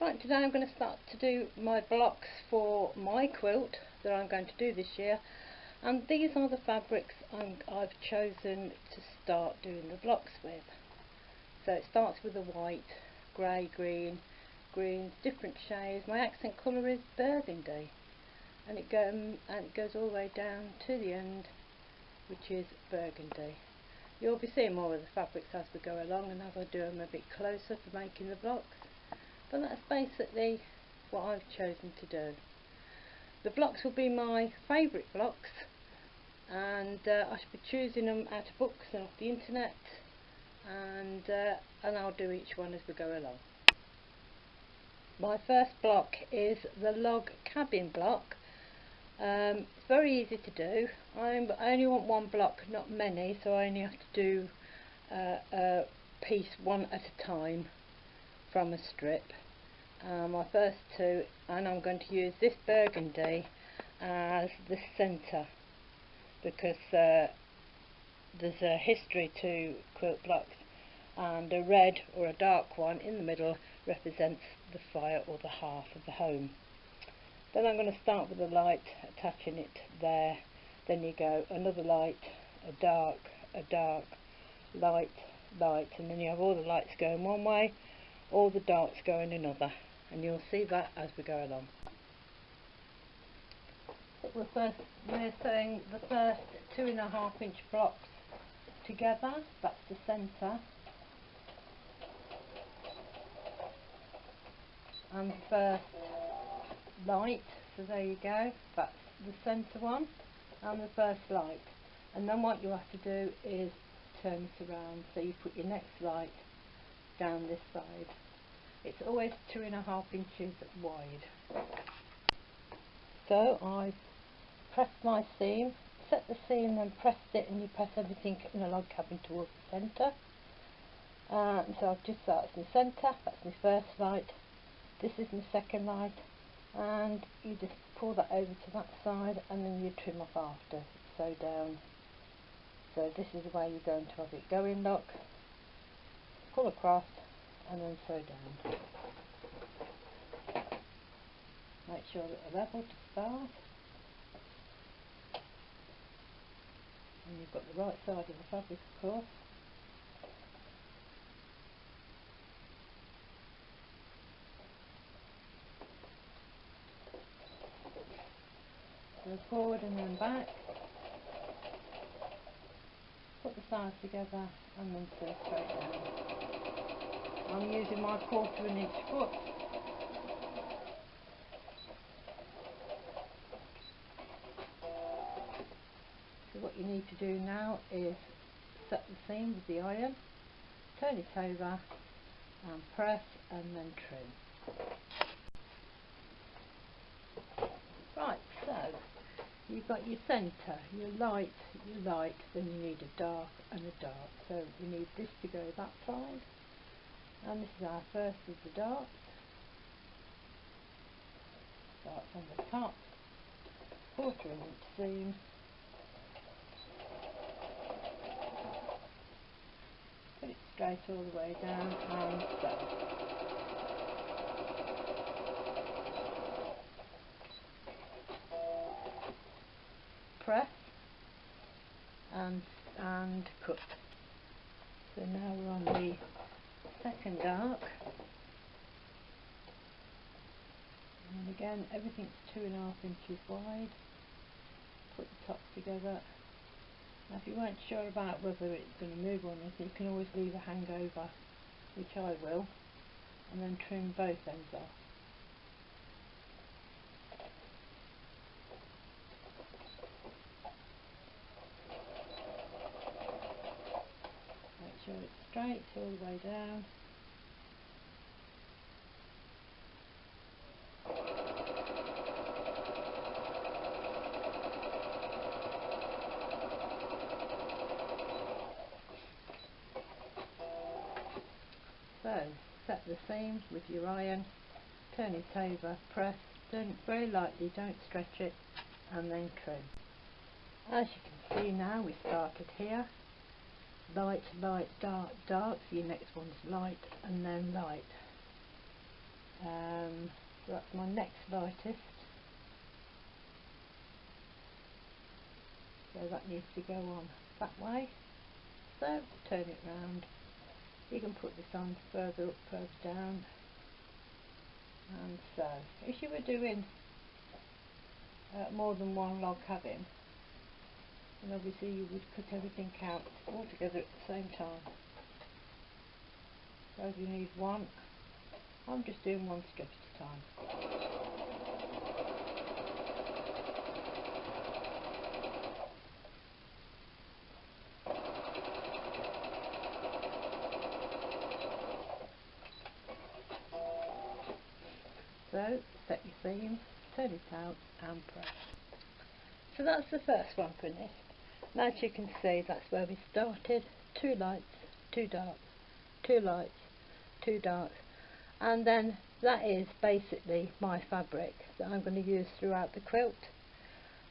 Right, today I'm going to start to do my blocks for my quilt that I'm going to do this year, and these are the fabrics I've chosen to start doing the blocks with. So it starts with a white, grey, green, greens, different shades. My accent colour is burgundy, and it goes all the way down to the end, which is burgundy. You'll be seeing more of the fabrics as we go along and as I do them a bit closer for making the blocks. But that's basically what I've chosen to do. The blocks will be my favourite blocks, and I should be choosing them out of books and off the internet, and I'll do each one as we go along. My first block is the log cabin block. It's very easy to do. I only want one block, not many, so I only have to do a piece one at a time from a strip. My first two, and I'm going to use this burgundy as the centre, because there's a history to quilt blocks, and a red or a dark one in the middle represents the fire or the hearth of the home. Then I'm going to start with a light, attaching it there. Then you go another light, a dark, light, light, and then you have all the lights going one way, all the darks going another, and you'll see that as we go along. We're sewing the first 2.5 inch blocks together. That's the centre, and the first light, so there you go, that's the centre one and the first light. And then what you have to do is turn it around, so you put your next light down this side. It's always 2.5 inches wide. So I've pressed my seam, set the seam, then pressed it, and you press everything in a log cabin towards the centre. So I've just started in the centre, that's my first light, this is my second light, and you just pull that over to that side, and then you trim off after, sew down. So this is the way you're going to have it going, look, pull across and then sew down. Make sure that they're level to start, and you've got the right side of the fabric, of course. Go forward and then back, put the sides together and then sew straight down. I'm using my 1/4 inch foot. So what you need to do now is set the seam with the iron, turn it over and press, and then trim. Right, so you've got your centre, your light, then you need a dark and a dark. So we need this to go that side, and this is our first of the darks. Starts on the top, 1/4 inch seam, put it straight all the way down and sew. Press and cut. So now we're on the second dark, and again everything's 2.5 inches wide. Put the tops together. Now if you weren't sure about whether it's going to move or not, you can always leave a hangover, which I will, and then trim both ends off. Make sure it's straight all the way down. So set the seam with your iron, turn it over, press, turn it very lightly, don't stretch it, and then trim. As you can see now, we started here. Light, light, dark, dark. So your next one's light and then light. So that's my next lightest. So that needs to go on that way. So turn it round. You can put this on further up, further down. And so, if you were doing more than one log cabin, then obviously you would cut everything out all together at the same time. So if you need one, I'm just doing one stretch at a time. So set your seam, turn it out and press. So that's the first one finished. Now as you can see, that's where we started. 2 lights, 2 darks, 2 lights, 2 darks, and then that is basically my fabric that I'm going to use throughout the quilt.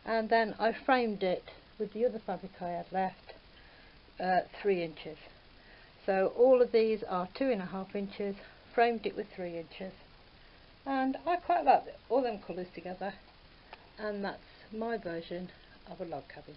And then I framed it with the other fabric I had left, 3 inches. So all of these are 2.5 inches, framed it with 3 inches. And I quite like all them colours together, and that's my version of a log cabin.